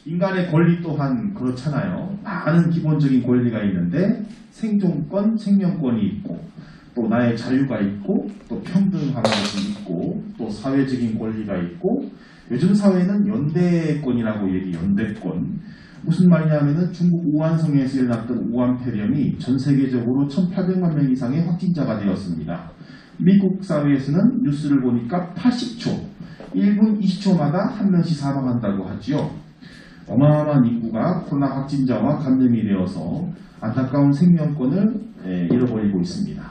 인간의 권리 또한 그렇잖아요. 많은 기본적인 권리가 있는데 생존권, 생명권이 있고 또 나의 자유가 있고 또 평등한 것이 있고 또 사회적인 권리가 있고 요즘 사회는 연대권이라고 연대권. 무슨 말이냐면은 중국 우한성에서 일어났던 우한폐렴이 전 세계적으로 1800만 명 이상의 확진자가 되었습니다. 미국 사회에서는 뉴스를 보니까 80초, 1분 20초마다 한 명씩 사망한다고 하지요. 어마어마한 인구가 코로나 확진자와 감염이 되어서 안타까운 생명권을 잃어버리고 있습니다.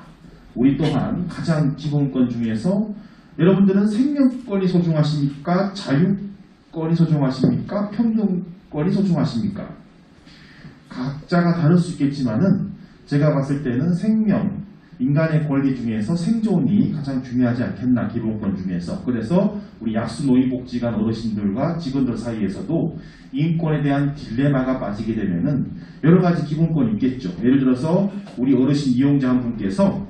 우리 또한 가장 기본권 중에서 여러분들은 생명권이 소중하십니까? 자유권이 소중하십니까? 평등권이 소중하십니까? 각자가 다를 수 있겠지만은 제가 봤을 때는 생명, 인간의 권리 중에서 생존이 가장 중요하지 않겠나, 기본권 중에서. 그래서 우리 약수노인복지관 어르신들과 직원들 사이에서도 인권에 대한 딜레마가 빠지게 되면은 여러 가지 기본권이 있겠죠. 예를 들어서 우리 어르신 이용자 한 분께서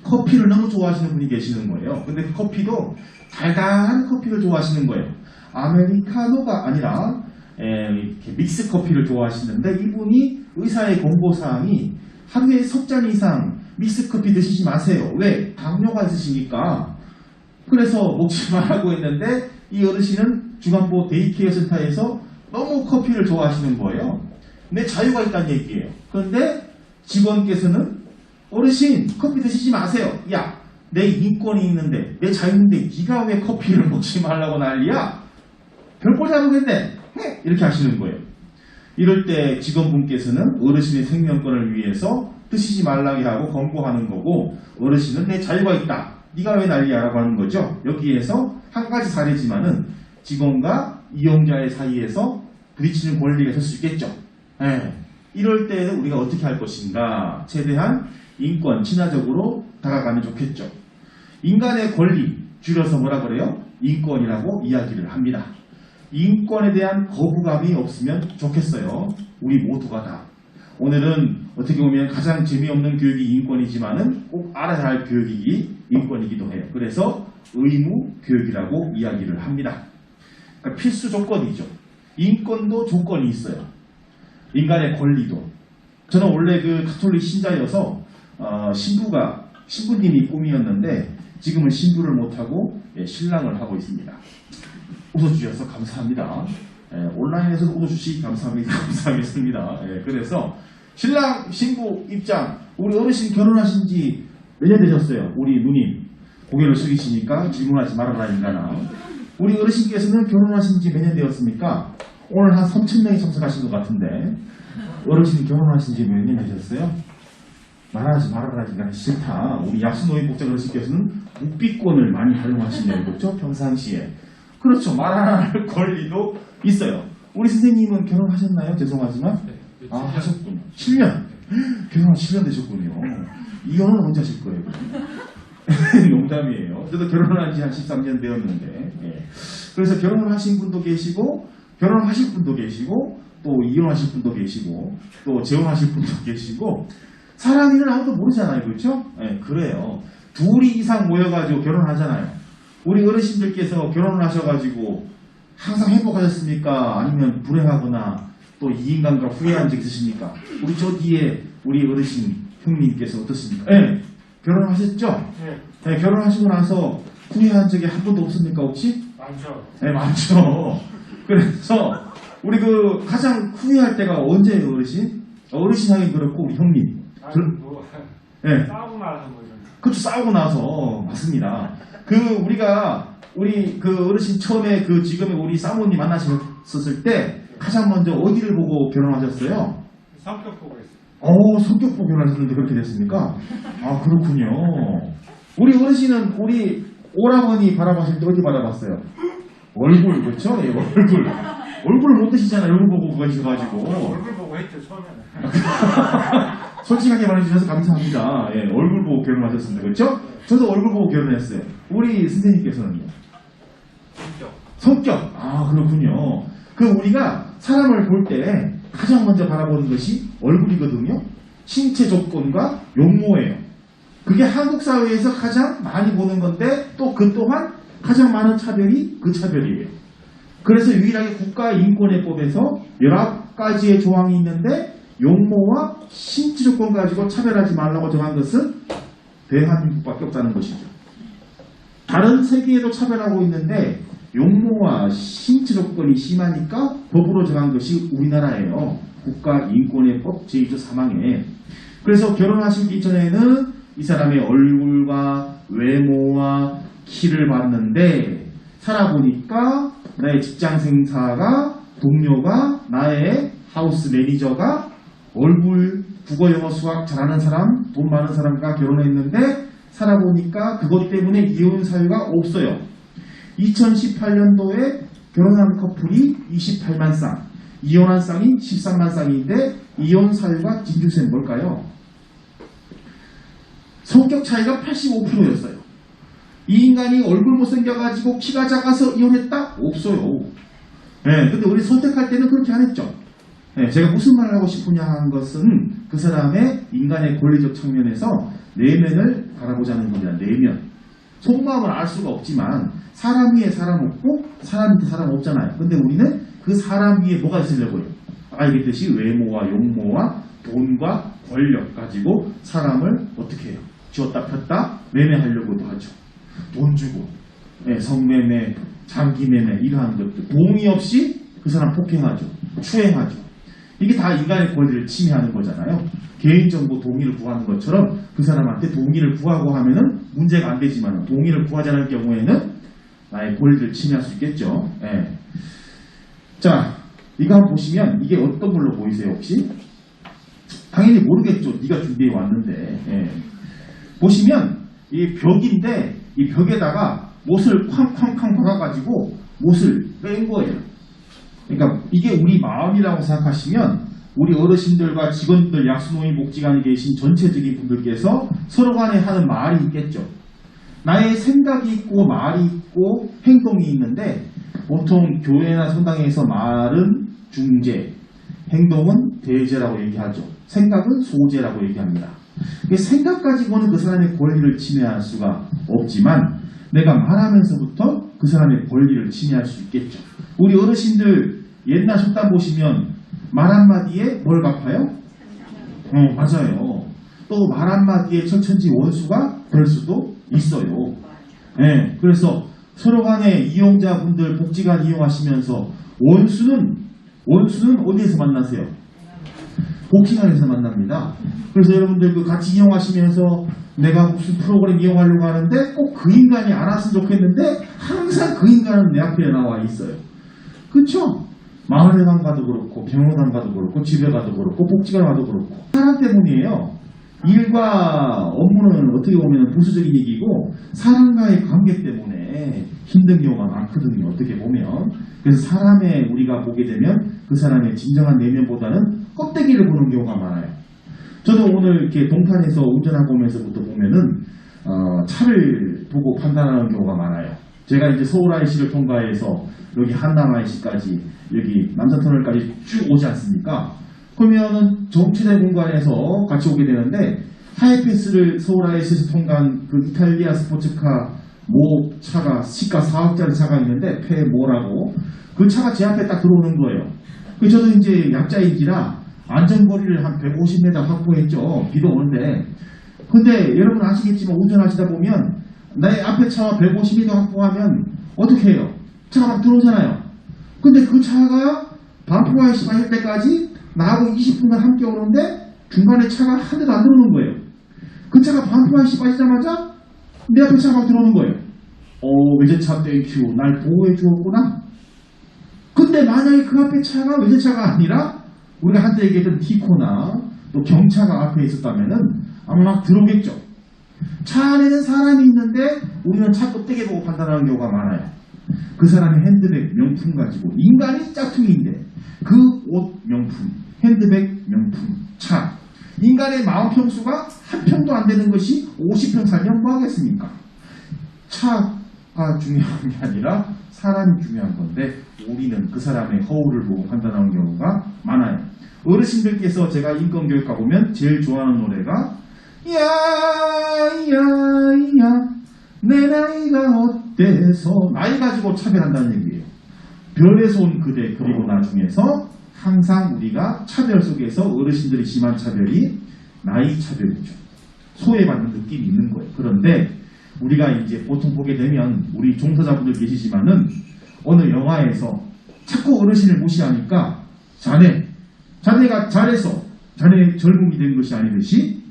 커피를 너무 좋아하시는 분이 계시는 거예요. 근데 그 커피도 달달한 커피를 좋아하시는 거예요. 아메리카노가 아니라 이렇게 믹스 커피를 좋아하시는데 이분이 의사의 권고사항이 하루에 석 잔 이상 믹스 커피 드시지 마세요. 왜? 당뇨가 있으시니까. 그래서 먹지 말라고 했는데 이 어르신은 중앙보 데이케어 센터에서 너무 커피를 좋아하시는 거예요. 근데 자유가 있다는 얘기예요. 그런데 직원께서는 어르신 커피 드시지 마세요. 야, 내 인권이 있는데 내 자유인데 네가 왜 커피를 먹지 말라고 난리야? 별꼴 잡으겠네. 이렇게 하시는 거예요. 이럴 때 직원분께서는 어르신의 생명권을 위해서 드시지 말라고 하고 권고하는 거고 어르신은 내 자유가 있다. 네가 왜 난리야? 라고 하는 거죠. 여기에서 한 가지 사례지만은 직원과 이용자의 사이에서 부딪히는 권리가 있을 수 있겠죠. 이럴 때는 우리가 어떻게 할 것인가? 최대한 인권, 친화적으로 다가가면 좋겠죠. 인간의 권리, 줄여서 뭐라 그래요? 인권이라고 이야기를 합니다. 인권에 대한 거부감이 없으면 좋겠어요. 우리 모두가 다. 오늘은 어떻게 보면 가장 재미없는 교육이 인권이지만은 꼭 알아야 할 교육이 인권이기도 해요. 그래서 의무 교육이라고 이야기를 합니다. 그러니까 필수 조건이죠. 인권도 조건이 있어요. 인간의 권리도. 저는 원래 그 가톨릭 신자여서 신부님이 꿈이었는데 지금은 신부를 못하고 신랑을 하고 있습니다. 웃어주셔서 감사합니다. 온라인에서도 웃어주시기 감사하겠습니다. 그래서 신랑, 신부 입장, 우리 어르신 결혼하신 지 몇 년 되셨어요? 우리 누님 고개를 숙이시니까 질문하지 말아라 인간아. 우리 어르신께서는 결혼하신 지 몇 년 되었습니까? 오늘 한 3,000명이 참석하신 것 같은데 어르신이 결혼하신 지 몇 년 되셨어요? 말하지 말아라 인간아. 싫다. 우리 약수노인복지관 어르신께서는 묵비권을 많이 활용하시네요. 그렇죠? 평상시에. 그렇죠. 말할 권리도 있어요. 우리 선생님은 결혼하셨나요? 죄송하지만. 네, 하셨군요. 7년. 결혼 7년 되셨군요. 이혼은 언제 하실 거예요? 농담이에요. 저도 결혼한 지 한 13년 되었는데. 그래서 결혼을 하신 분도 계시고, 결혼하실 분도 계시고, 또 이혼하실 분도 계시고, 또 재혼하실 분도 계시고, 사람 일은 아무도 모르잖아요. 그렇죠? 그래요. 둘이 이상 모여가지고 결혼하잖아요. 우리 어르신들께서 결혼을 하셔가지고 항상 행복하셨습니까? 아니면 불행하거나 또 이 인간과 후회한 적 있으십니까? 우리 저 뒤에 우리 어르신 형님께서 어떻습니까? 결혼하셨죠? 네. 결혼하시고 나서 후회한 적이 한 번도 없습니까? 혹시? 많죠. 많죠. 그래서 우리 그 가장 후회할 때가 언제예요, 어르신? 어르신 하긴 그렇고 우리 형님. 싸우고 나서 뭐 이런. 그렇죠. 싸우고 나서 맞습니다. 우리 그 어르신 처음에 그 지금의 우리 사모님 만나셨을 때 가장 먼저 어디를 보고 결혼하셨어요? 성격 보고 했어요. 성격 보고 결혼하셨는데 그렇게 됐습니까? 그렇군요. 우리 어르신은 우리 오라버니 바라봤을 때 어디 바라봤어요? 얼굴, 그렇죠? 얼굴을 못 드시잖아요. 얼굴 보고 가셔가지고. 얼굴 보고 했죠, 처음에는. 솔직하게 말해주셔서 감사합니다. 얼굴 보고 결혼하셨습니다. 그렇죠? 저도 얼굴 보고 결혼했어요. 우리 선생님께서는요? 성격. 그렇군요. 우리가 사람을 볼 때 가장 먼저 바라보는 것이 얼굴이거든요. 신체 조건과 용모예요. 그게 한국 사회에서 가장 많이 보는 건데 또 그 또한 가장 많은 차별이 그 차별이에요. 그래서 유일하게 국가인권해법에서 11가지의 조항이 있는데 용모와 신체조건 가지고 차별하지 말라고 정한 것은 대한민국밖에 없다는 것이죠. 다른 세계에도 차별하고 있는데 용모와 신체조건이 심하니까 법으로 정한 것이 우리나라예요. 국가인권해법 제2조 3항에. 그래서 결혼하시기 전에는 이 사람의 얼굴과 외모와 키를 봤는데 살아보니까 나의 직장 상사가 동료가 나의 하우스 매니저가 얼굴 국어 영어 수학 잘하는 사람 돈 많은 사람과 결혼했는데 살아보니까 그것 때문에 이혼 사유가 없어요. 2018년도에 결혼한 커플이 28만 쌍 이혼한 쌍이 13만 쌍인데 이혼 사유가 진주sen 뭘까요? 성격 차이가 85%였어요. 이 인간이 얼굴 못생겨가지고 키가 작아서 이혼했다? 없어요. 네, 근데 우리 선택할 때는 그렇게 안 했죠. 네, 제가 무슨 말을 하고 싶으냐 하는 것은 그 사람의 인간의 권리적 측면에서 내면을 바라보자는 겁니다. 내면. 속마음을 알 수가 없지만 사람 위에 사람 없고 사람 밑에 사람 없잖아요. 근데 우리는 그 사람 위에 뭐가 있으려고요? 아까 얘기했듯이 외모와 용모와 돈과 권력 가지고 사람을 어떻게 해요? 쥐었다 폈다 매매하려고도 하죠. 돈 주고 성매매, 장기매매 이러한 것들 동의 없이 그 사람 폭행하죠. 추행하죠. 이게 다 인간의 권리를 침해하는 거잖아요. 개인정보 동의를 구하는 것처럼 그 사람한테 동의를 구하고 하면은 문제가 안 되지만 동의를 구하지 않을 경우에는 나의 권리를 침해할 수 있겠죠. 예. 자, 이거 한번 보시면 이게 어떤 걸로 보이세요 혹시? 당연히 모르겠죠. 네가 준비해 왔는데. 예. 보시면 이 벽인데 이 벽에다가 못을 쾅쾅쾅 박아가지고 못을 뺀 거예요. 그러니까 이게 우리 마음이라고 생각하시면 우리 어르신들과 직원들 약수노인복지관에 계신 전체적인 분들께서 서로 간에 하는 말이 있겠죠. 나의 생각이 있고 말이 있고 행동이 있는데 보통 교회나 성당에서 말은 중재, 행동은 대제라고 얘기하죠. 생각은 소제라고 얘기합니다. 생각 가지고는 그 사람의 권리를 침해할 수가 없지만 내가 말하면서부터 그 사람의 권리를 침해할 수 있겠죠. 우리 어르신들 옛날 속담 보시면 말 한마디에 뭘 갚아요? 맞아요. 또 말 한마디에 천천지 원수가 될 수도 있어요. 네, 그래서 서로 간에 이용자분들 복지관 이용하시면서 원수는 어디에서 만나세요? 복지관에서 만납니다. 그래서 여러분들 그 같이 이용하시면서 내가 무슨 프로그램 이용하려고 하는데 꼭 그 인간이 알았으면 좋겠는데 항상 그 인간은 내 앞에 나와 있어요. 그렇죠? 마을에 가도 그렇고 병원 가도 그렇고 집에 가도 그렇고 복지관 가도 그렇고 사람 때문이에요. 일과 업무는 어떻게 보면 부수적인 얘기고 사람과의 관계 때문에 힘든 경우가 많거든요. 어떻게 보면. 그래서 사람의 우리가 보게 되면 그 사람의 진정한 내면보다는 껍데기를 보는 경우가 많아요. 저도 오늘 이렇게 동탄에서 운전하고 오면서부터 보면은 차를 보고 판단하는 경우가 많아요. 제가 이제 서울 IC를 통과해서 여기 한남 IC까지 여기 남산터널까지 쭉 오지 않습니까? 그러면은 정체된 공간에서 같이 오게 되는데 하이패스를 서울 IC에서 통과한 그 이탈리아 스포츠카 모 차가 시가 4억짜리 차가 있는데 페모라고 그 차가 제 앞에 딱 들어오는 거예요. 그래서 저도 이제 약자인지라 안전거리를 한 150m 확보했죠. 비도 오는데. 근데 여러분 아시겠지만 운전하시다 보면 내 앞에 차와 150m 확보하면 어떻게 해요? 차가 막 들어오잖아요. 근데 그 차가 반포와이시 마실 때까지 나하고 20분간 함께 오는데 중간에 차가 한 대도 안 들어오는 거예요. 그 차가 반포와이시 빠지자마자 내 앞에 차가 막 들어오는 거예요. 외제차 땡큐 날 보호해 주었구나. 근데 만약에 그 앞에 차가 외제차가 아니라 우리가 한때 얘기했던 티코나 또 경차가 앞에 있었다면은 아마 막 들어오겠죠. 차 안에는 사람이 있는데 우리는 차 껍데기 보고 판단하는 경우가 많아요. 그 사람의 핸드백 명품 가지고 인간이 짝퉁인데 그 옷 명품, 핸드백 명품, 차 인간의 마음 평수가 한 평도 안 되는 것이 50평 살면 뭐 하겠습니까? 차가 중요한 게 아니라 사람이 중요한 건데 우리는 그 사람의 허울을 보고 판단하는 경우가 많아요. 어르신들께서 제가 인권교육 가보면 제일 좋아하는 노래가 야야야 내 나이가 어때서 나이 가지고 차별한다는 얘기예요. 별에서 온 그대 그리고 나 중에서 항상 우리가 차별 속에서 어르신들이 심한 차별이 나이 차별이죠. 소외받는 느낌이 있는 거예요. 그런데 우리가 이제 보통 보게 되면 우리 종사자분들 계시지만은 어느 영화에서 자꾸 어르신을 무시하니까 자네가 잘해서 자네 젊음이 된 것이 아니듯이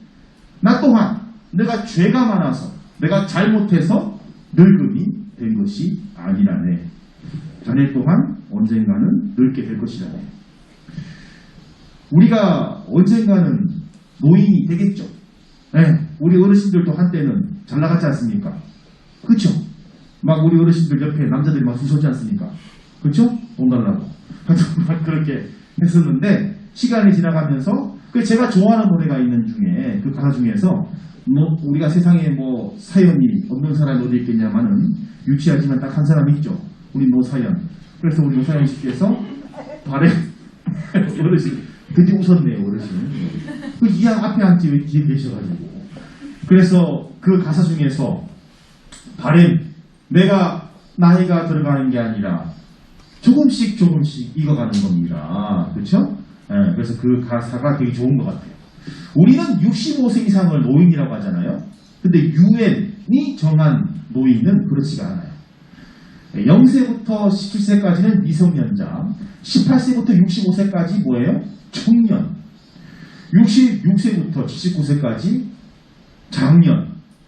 나 또한 내가 죄가 많아서 내가 잘못해서 늙음이 된 것이 아니라네. 자네 또한 언젠가는 늙게 될 것이라네. 우리가 언젠가는 노인이 되겠죠. 네, 우리 어르신들도 한때는 잘 나갔지 않습니까? 그렇죠? 막 우리 어르신들 옆에 남자들이 막 줄 서지 않습니까? 그렇죠? 돈 달라고. 막 그렇게 했었는데 시간이 지나가면서 제가 좋아하는 노래가 있는 중에 그 가사 중에서 우리가 세상에 뭐 사연이 없는 사람이 어디 있겠냐마는 유치하지만 딱 한 사람이 있죠. 우리 노사연. 그래서 우리 노사연 씨께서 어르신 드디어 웃었네요. 어르신. 그 이양 앞에 앉지 왜 뒤에 계셔가지고. 그래서 그 가사 중에서 내가 나이가 들어가는 게 아니라 조금씩 익어가는 겁니다. 그렇죠? 네, 그래서 그 가사가 되게 좋은 것 같아요. 우리는 65세 이상을 노인이라고 하잖아요. 근데 유엔이 정한 노인은 그렇지가 않아요. 0세부터 17세까지는 미성년자, 18세부터 65세까지 뭐예요? 청년, 66세부터 79세까지 장년.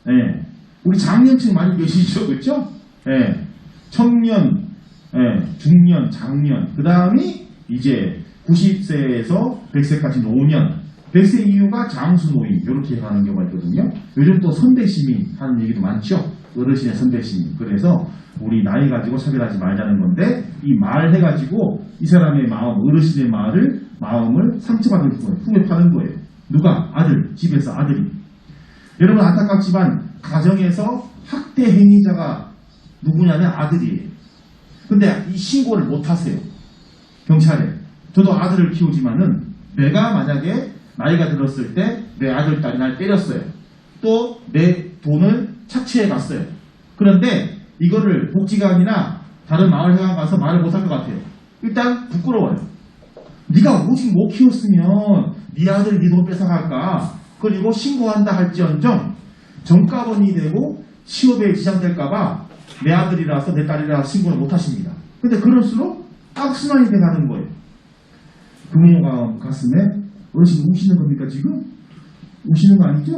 예. 우리 장년층 많이 계시죠, 그렇죠? 예. 청년, 예. 중년, 장년. 그 다음이 이제 90세에서 100세까지 노년. 100세 이후가 장수노인 이렇게 가는 경우가 있거든요. 요즘 또 선대시민 하는 얘기도 많죠. 어르신의 선대시민. 그래서 우리 나이 가지고 차별하지 말자는 건데 이 말 해가지고 이 사람의 마음, 어르신의 마음을 상처받는 거예요. 후회 파는 거예요. 누가? 아들. 집에서 아들이. 여러분 안타깝지만 가정에서 학대 행위자가 누구냐면 아들이에요. 근데 이 신고를 못 하세요. 경찰에. 저도 아들을 키우지만은 내가 만약에 나이가 들었을 때 내 아들, 딸이 날 때렸어요. 또 내 돈을 착취해 갔어요. 그런데 이거를 복지관이나 다른 마을회관 가서 말을 못 할 것 같아요. 일단 부끄러워요. 네가 오직 못 키웠으면 네 아들이 네 돈 뺏어갈까? 그리고 신고한다 할지언정 정가번이 되고 취업에 지장될까봐 내 아들이라서 내 딸이라서 신고를 못 하십니다. 근데 그럴수록 악순환이 돼가는 거예요. 부모가 가슴에 어르신 우시는 겁니까 지금? 우시는 거 아니죠?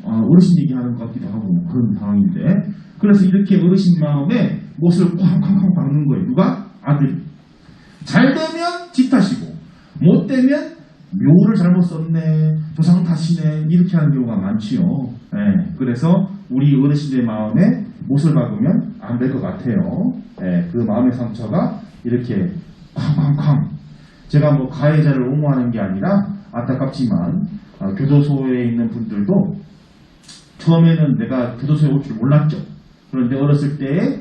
어르신 얘기하는 것 같기도 하고 뭐 그런 상황인데 그래서 이렇게 어르신 마음에 못을 쾅쾅쾅 박는 거예요. 누가? 아들이. 잘 되면 지 탓이고 못 되면 묘를 잘못 썼네, 조상 탓이네 이렇게 하는 경우가 많지요. 예, 그래서 우리 어르신의 마음에 못을 박으면 안 될 것 같아요. 예, 그 마음의 상처가 이렇게 쾅쾅쾅. 제가 뭐 가해자를 옹호하는 게 아니라 안타깝지만 교도소에 있는 분들도 처음에는 내가 교도소에 올 줄 몰랐죠. 그런데 어렸을 때에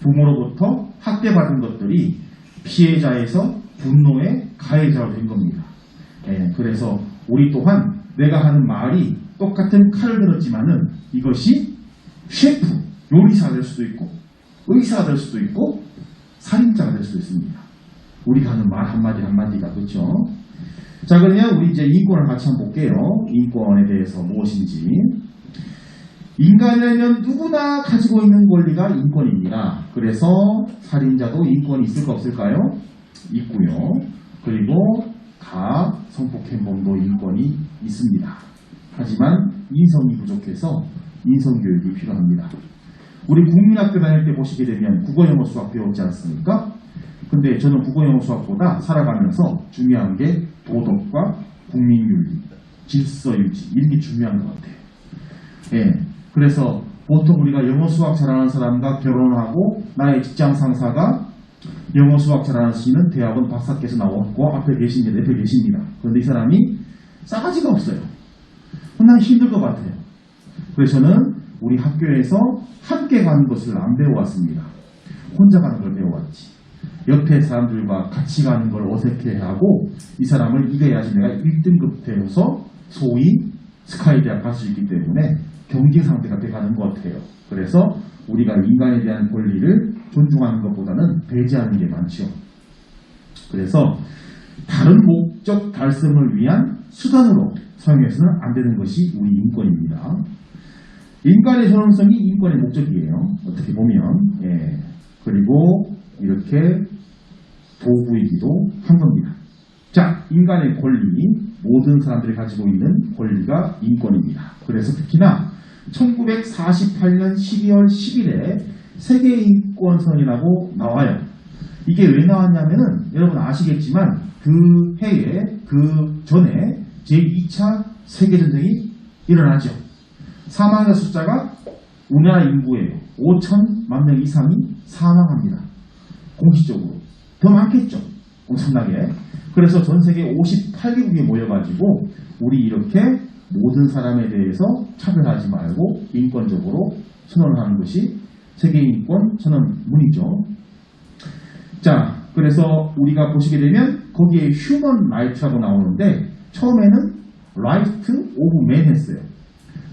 부모로부터 학대받은 것들이 피해자에서 분노의 가해자로 된 겁니다. 예, 그래서 우리 또한 내가 하는 말이 똑같은 칼을 들었지만은 이것이 셰프, 요리사가 될 수도 있고 의사가 될 수도 있고 살인자가 될 수도 있습니다. 우리가 하는 말 한마디 한마디가. 그렇죠? 자, 그러면 우리 이제 인권을 같이 한번 볼게요. 인권에 대해서 무엇인지. 인간이라면 누구나 가지고 있는 권리가 인권입니다. 그래서 살인자도 인권이 있을까 없을까요? 있고요. 그리고 성폭행범도 인권이 있습니다. 하지만 인성이 부족해서 인성교육이 필요합니다. 우리 국민학교 다닐 때 보시게 되면 국어, 영어, 수학 배웠지 않습니까? 근데 저는 국어, 영어, 수학보다 살아가면서 중요한 게 도덕과 국민윤리, 질서유지 이런 게 중요한 것 같아요. 예, 그래서 보통 우리가 영어, 수학 잘하는 사람과 결혼하고 나의 직장 상사가 영어, 수학 잘하시는 대학원 박사께서 나왔고 앞에 계십니다. 그런데 이 사람이 싸가지가 없어요. 난 힘들 것 같아요. 그래서 저는 우리 학교에서 함께 가는 것을 안 배워왔습니다. 혼자 가는 걸 배워왔지. 옆에 사람들과 같이 가는 걸 어색해하고 이 사람을 이겨야지 내가 1등급 되어서 소위 스카이 대학 갈 수 있기 때문에 경계 상태가 돼가는 것 같아요. 그래서 우리가 인간에 대한 권리를 존중하는 것보다는 배제하는 게 많죠. 그래서 다른 목적 달성을 위한 수단으로 사용해서는 안 되는 것이 우리 인권입니다. 인간의 존엄성이 인권의 목적이에요. 어떻게 보면. 예. 그리고 이렇게 도구이기도 한 겁니다. 자, 인간의 권리, 모든 사람들이 가지고 있는 권리가 인권입니다. 그래서 특히나 1948년 12월 10일에 세계인권선이라고 나와요. 이게 왜 나왔냐면은 여러분 아시겠지만 그 해에 그 전에 제2차 세계전쟁이 일어나죠. 사망자 숫자가 우리나라 인구의 5천만 명 이상이 사망합니다. 공식적으로. 더 많겠죠. 엄청나게. 그래서 전 세계 58개국이 모여가지고 우리 이렇게 모든 사람에 대해서 차별하지 말고 인권적으로 선언을 하는 것이 세계인권 선언문이죠. 자, 그래서 우리가 보시게 되면 거기에 휴먼 라이트라고 나오는데 처음에는 라이트 오브 맨 했어요.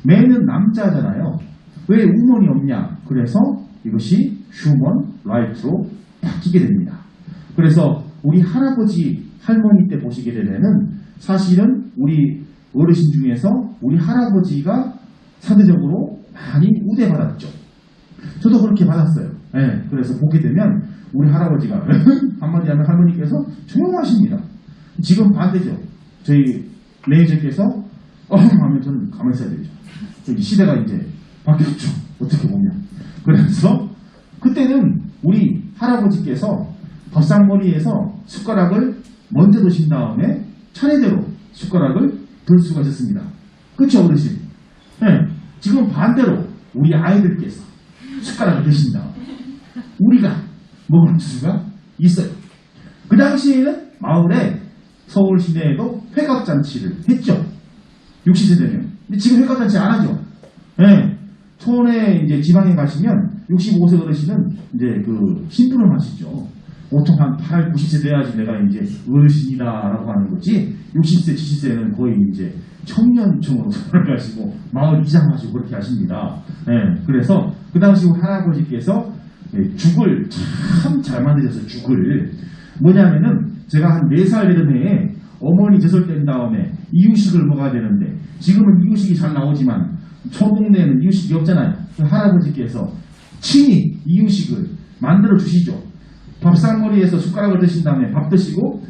맨은 남자잖아요. 왜 우먼이 없냐? 그래서 이것이 휴먼 라이트로 바뀌게 됩니다. 그래서 우리 할아버지, 할머니 때 보시게 되면은 사실은 우리 어르신 중에서 우리 할아버지가 상대적으로 많이 우대받았죠. 저도 그렇게 받았어요. 네, 그래서 보게 되면 우리 할아버지가 한마디 하면 할머니께서 조용하십니다. 지금 반대죠. 저희 레이저께서 하면 저는 가만히 있어야 되죠. 저기 시대가 이제 바뀌었죠. 어떻게 보면. 그래서 그때는 우리 할아버지께서 밥상머리에서 숟가락을 먼저 드신 다음에 차례대로 숟가락을 들 수가 있었습니다. 그렇죠, 어르신? 네. 지금 반대로 우리 아이들께서 숟가락을 드신다. 우리가 먹을 수가 있어요. 그 당시에는 마을에 서울 시내에도 회갑잔치를 했죠. 60세대면. 근데 지금 회갑잔치 안 하죠. 네. 촌에 이제 지방에 가시면 65세 어르신은 이제 그 신부를 하시죠. 보통 한 8, 90세 돼야지 내가 이제 어르신이다라고 하는 거지 60세, 70세는 거의 이제 청년층으로 돌아가시고 마을 이장하시고 그렇게 하십니다. 네, 그래서 그 당시 우리 할아버지께서 죽을 참 잘 만드셨어요. 죽을. 뭐냐면은 제가 한 4살 되던 해에 어머니 제설된 다음에 이유식을 먹어야 되는데 지금은 이유식이 잘 나오지만 초동네에는 이유식이 없잖아요. 그 할아버지께서 친히 이유식을 만들어 주시죠. 밥상머리에서 숟가락을 드신 다음에 밥 드시고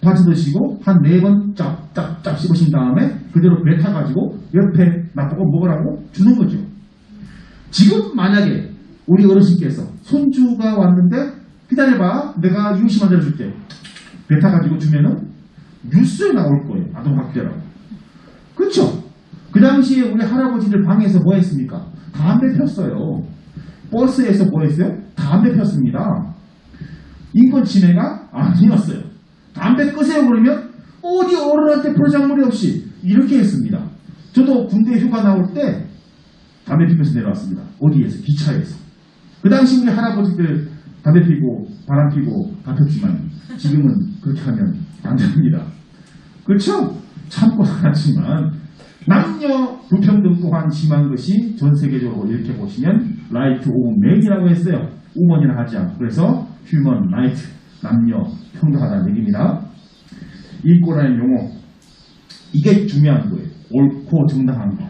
밥 드시고 한 4번 짭짭짭 씹으신 다음에 그대로 배 타가지고 옆에 놔두고 먹으라고 주는 거죠. 지금 만약에 우리 어르신께서 손주가 왔는데 기다려봐 내가 이유식 만들어줄게 배 타가지고 주면은 뉴스에 나올 거예요. 아동학대라고. 그렇죠? 그 당시에 우리 할아버지들 방에서 뭐 했습니까? 담배 폈어요. 버스에서 뭐 했어요? 담배 폈습니다. 인권 침해가 아니었어요. 담배 끄세요 그러면 어디 어른한테 포장물이 없이 이렇게 했습니다. 저도 군대 휴가 나올 때 담배 피면서 내려왔습니다. 어디에서? 기차에서. 그 당시 우리 할아버지들 담배 피고 바람 피고 다 폈지만 지금은 그렇게 하면 안 됩니다. 그렇죠? 참고 살았지만 남녀 불평등 또한 심한 것이 전 세계적으로 이렇게 보시면 라이트 오브 맨이라고 했어요. 우먼이라 하지 않고. 그래서 휴먼 라이트, 남녀 평등하다는 얘기입니다. 인권이라는 용어, 이게 중요한 거예요. 옳고 정당한 거.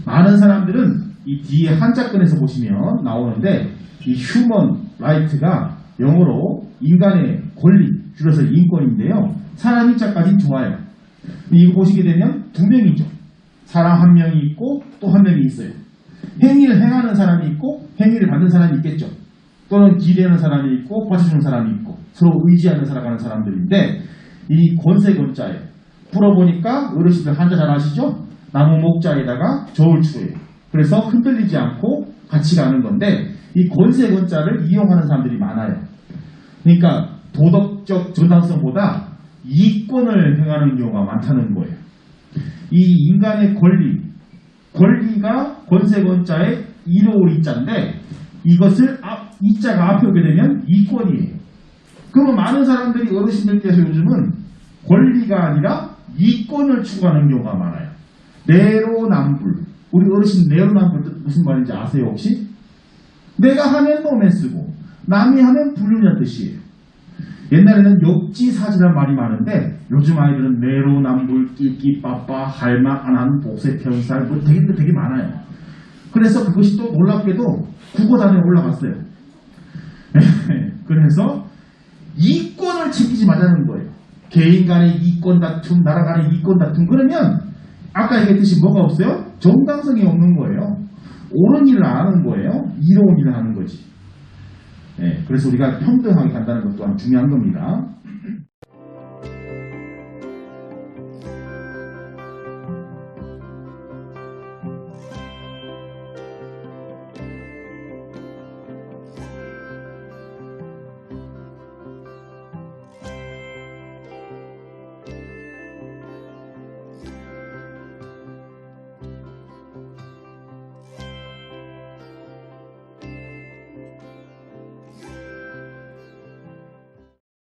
많은 사람들은 이 뒤에 한자권에서 보시면 나오는데 이 휴먼 라이트가 영어로 인간의 권리, 줄여서 인권인데요. 사람 인자까지는 좋아요. 이거 보시게 되면 두 명이죠. 사람 한 명이 있고 또 한 명이 있어요. 행위를 행하는 사람이 있고 행위를 받는 사람이 있겠죠. 또는 기대하는 사람이 있고 받쳐주는 사람이 있고 서로 의지하는 살아가는 사람들인데 이 권세권자에 풀어보니까 어르신들 한자 잘 아시죠? 나무 목자에다가 저울추예요. 그래서 흔들리지 않고 같이 가는 건데 이 권세권자를 이용하는 사람들이 많아요. 그러니까 도덕적 정당성보다 이권을 행하는 경우가 많다는 거예요. 이 인간의 권리가 권세권자의 이로울 이자인데 이것을 이자가 앞에 오게 되면 이권이에요. 그러면 많은 사람들이 어르신들께서 요즘은 권리가 아니라 이권을 추구하는 경우가 많아요. 내로남불. 우리 어르신 내로남불 뜻 무슨 말인지 아세요 혹시? 내가 하면 노맨스고 남이 하면 불륜이라는 뜻이에요. 옛날에는 역지사지란 말이 많은데 요즘 아이들은 내로남불, 끼끼빠빠, 할말 안하는 복세편살 뭐 되게 많아요. 그래서 그것이 또 놀랍게도 국어단에 올라갔어요. 그래서 이권을 챙기지 말자는 거예요. 개인 간의 이권 다툼, 나라 간의 이권 다툼. 그러면 아까 얘기했듯이 뭐가 없어요? 정당성이 없는 거예요. 옳은 일을 안 하는 거예요. 이로운 일을 하는 거지. 그래서 우리가 평등하게 간다는 것 또한 중요한 겁니다.